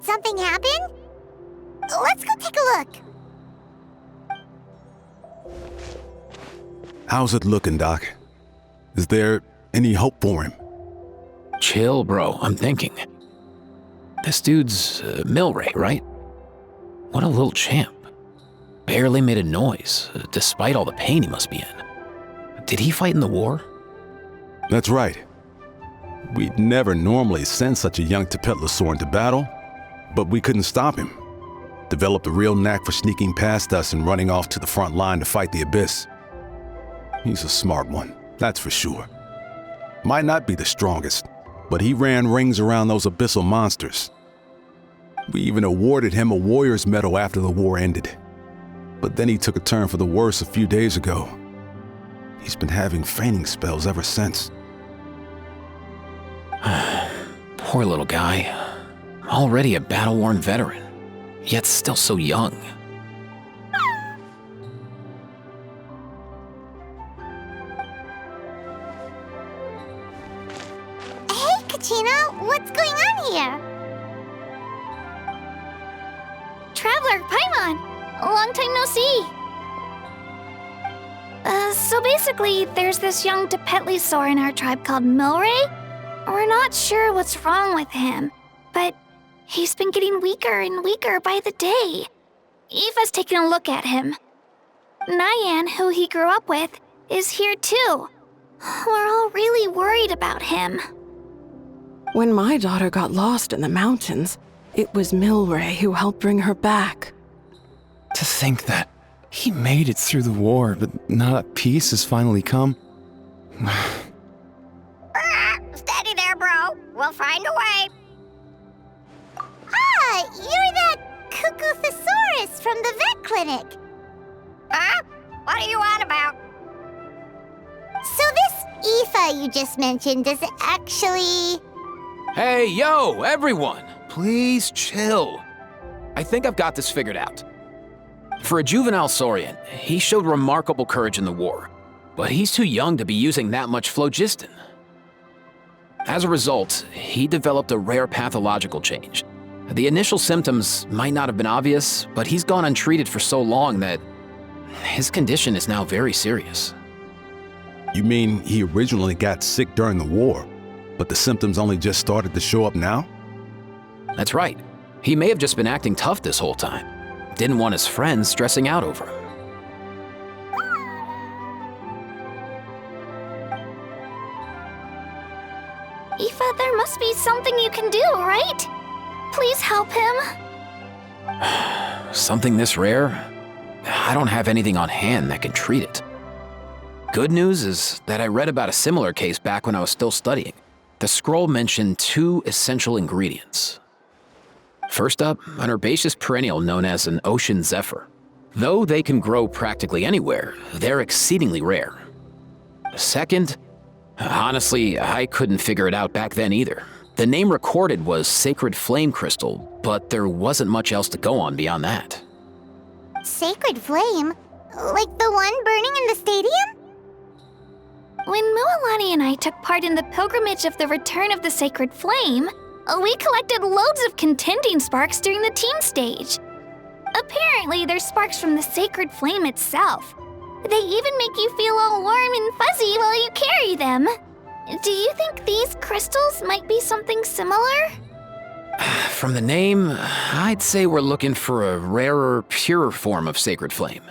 Did something happen? Let's go take a look. How's it looking, Doc? Is there any hope for him? Chill, bro. I'm thinking. This dude's Milray, right? What a little champ. Barely made a noise, despite all the pain he must be in. Did he fight in the war? That's right. We'd never normally send such a young Tepetlosaur into battle, but we couldn't stop him. Developed a real knack for sneaking past us and running off to the front line to fight the Abyss. He's a smart one, that's for sure. Might not be the strongest, but he ran rings around those abyssal monsters. We even awarded him a Warrior's Medal after the war ended. But then he took a turn for the worse a few days ago. He's been having fainting spells ever since. Poor little guy. Already a battle-worn veteran, yet still so young. Hey, Kachina, what's going on here? Traveler, Paimon, long time no see. So basically, there's this young Tepetlosaur in our tribe called Milray. We're not sure what's wrong with him, but he's been getting weaker and weaker by the day. Eva's taking a look at him. Nyan, who he grew up with, is here too. We're all really worried about him. When my daughter got lost in the mountains, it was Milray who helped bring her back. To think that he made it through the war, but now that peace has finally come. Steady there, bro. We'll find a way. Ah, you're that Cuckoo-thesaurus from the vet clinic. Huh? What are you on about? So this Aoife you just mentioned, does it actually... Hey, yo, everyone! Please chill. I think I've got this figured out. For a juvenile saurian, he showed remarkable courage in the war, but he's too young to be using that much phlogiston. As a result, he developed a rare pathological change. The initial symptoms might not have been obvious, but he's gone untreated for so long that his condition is now very serious. You mean he originally got sick during the war, but the symptoms only just started to show up now? That's right. He may have just been acting tough this whole time. Didn't want his friends stressing out over him. Aoife, there must be something you can do, right? Please help him. Something this rare? I don't have anything on hand that can treat it. Good news is that I read about a similar case back when I was still studying. The scroll mentioned 2 essential ingredients. First up, an herbaceous perennial known as an ocean zephyr. Though they can grow practically anywhere, they're exceedingly rare. Second, honestly, I couldn't figure it out back then either. The name recorded was Sacred Flame Crystal, but there wasn't much else to go on beyond that. Sacred Flame? Like the one burning in the stadium? When Mualani and I took part in the pilgrimage of the Return of the Sacred Flame, we collected loads of contending sparks during the team stage. Apparently, they're sparks from the Sacred Flame itself. They even make you feel all warm and fuzzy while you carry them. Do you think these crystals might be something similar? From the name, I'd say we're looking for a rarer, purer form of Sacred Flame.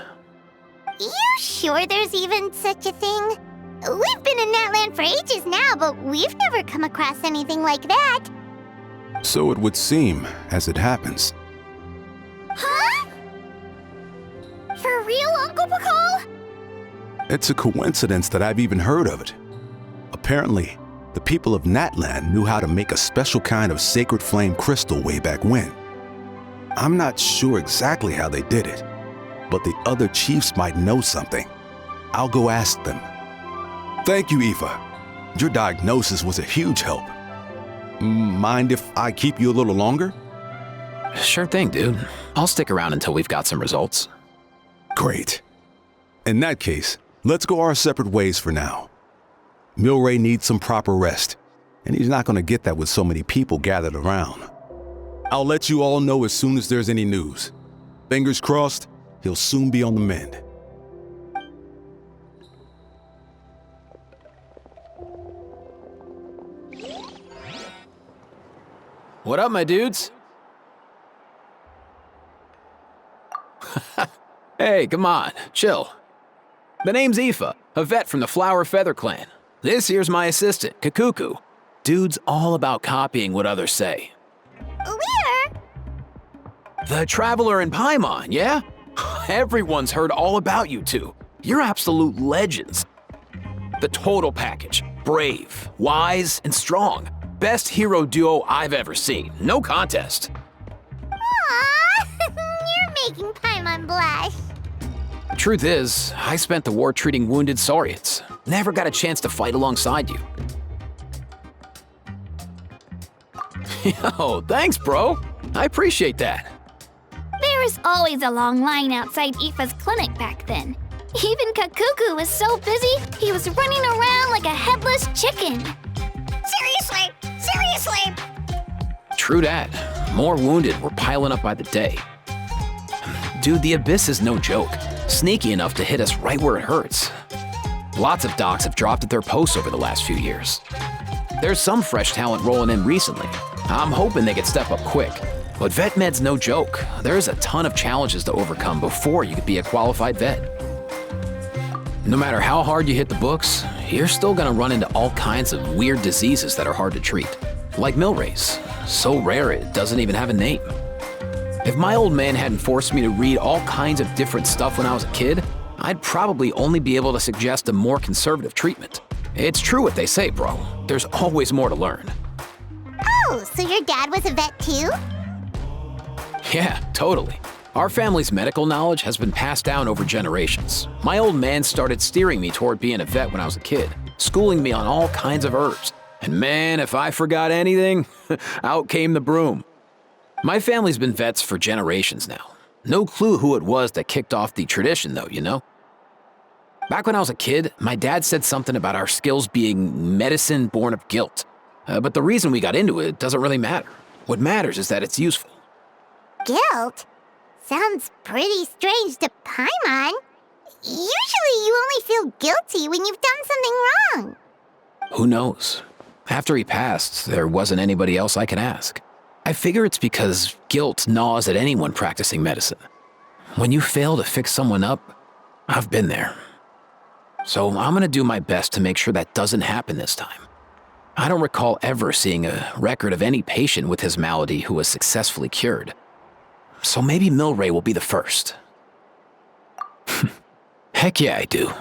You sure there's even such a thing? We've been in Natland for ages now, but we've never come across anything like that. So it would seem, as it happens. Huh? For real, Uncle Pakal? It's a coincidence that I've even heard of it. Apparently, the people of Natland knew how to make a special kind of sacred flame crystal way back when. I'm not sure exactly how they did it, but the other chiefs might know something. I'll go ask them. Thank you, Aoife. Your diagnosis was a huge help. Mind if I keep you a little longer? Sure thing, dude. I'll stick around until we've got some results. Great. In that case, let's go our separate ways for now. Milray needs some proper rest, and he's not going to get that with so many people gathered around. I'll let you all know as soon as there's any news. Fingers crossed, he'll soon be on the mend. What up, my dudes? Hey, come on, chill. The name's Aoife, a vet from the Flower Feather clan. This here's my assistant, Kakuku. Dude's all about copying what others say. We're... The Traveler and Paimon, yeah? Everyone's heard all about you two. You're absolute legends. The total package. Brave, wise, and strong. Best hero duo I've ever seen. No contest. Aww, you're making Paimon blush. Truth is, I spent the war treating wounded saurians. Never got a chance to fight alongside you. Yo, thanks, bro. I appreciate that. There was always a long line outside Aoife's clinic back then. Even Kakuku was so busy, he was running around like a headless chicken. Seriously! Seriously! True that. More wounded were piling up by the day. Dude, the Abyss is no joke. Sneaky enough to hit us right where it hurts. Lots of docs have dropped at their posts over the last few years. There's some fresh talent rolling in recently. I'm hoping they could step up quick. But vet med's no joke. There's a ton of challenges to overcome before you could be a qualified vet. No matter how hard you hit the books, you're still gonna run into all kinds of weird diseases that are hard to treat. Like Milray's. So rare it doesn't even have a name. If my old man hadn't forced me to read all kinds of different stuff when I was a kid, I'd probably only be able to suggest a more conservative treatment. It's true what they say, bro. There's always more to learn. Oh, so your dad was a vet too? Yeah, totally. Our family's medical knowledge has been passed down over generations. My old man started steering me toward being a vet when I was a kid, schooling me on all kinds of herbs. And man, if I forgot anything, out came the broom. My family's been vets for generations now. No clue who it was that kicked off the tradition though, you know? Back when I was a kid, my dad said something about our skills being medicine born of guilt. But the reason we got into it doesn't really matter. What matters is that it's useful. Guilt? Sounds pretty strange to Paimon. Usually you only feel guilty when you've done something wrong. Who knows? After he passed, there wasn't anybody else I could ask. I figure it's because guilt gnaws at anyone practicing medicine. When you fail to fix someone up, I've been there. So I'm gonna do my best to make sure that doesn't happen this time. I don't recall ever seeing a record of any patient with his malady who was successfully cured. So maybe Milray will be the first. Heck yeah, I do.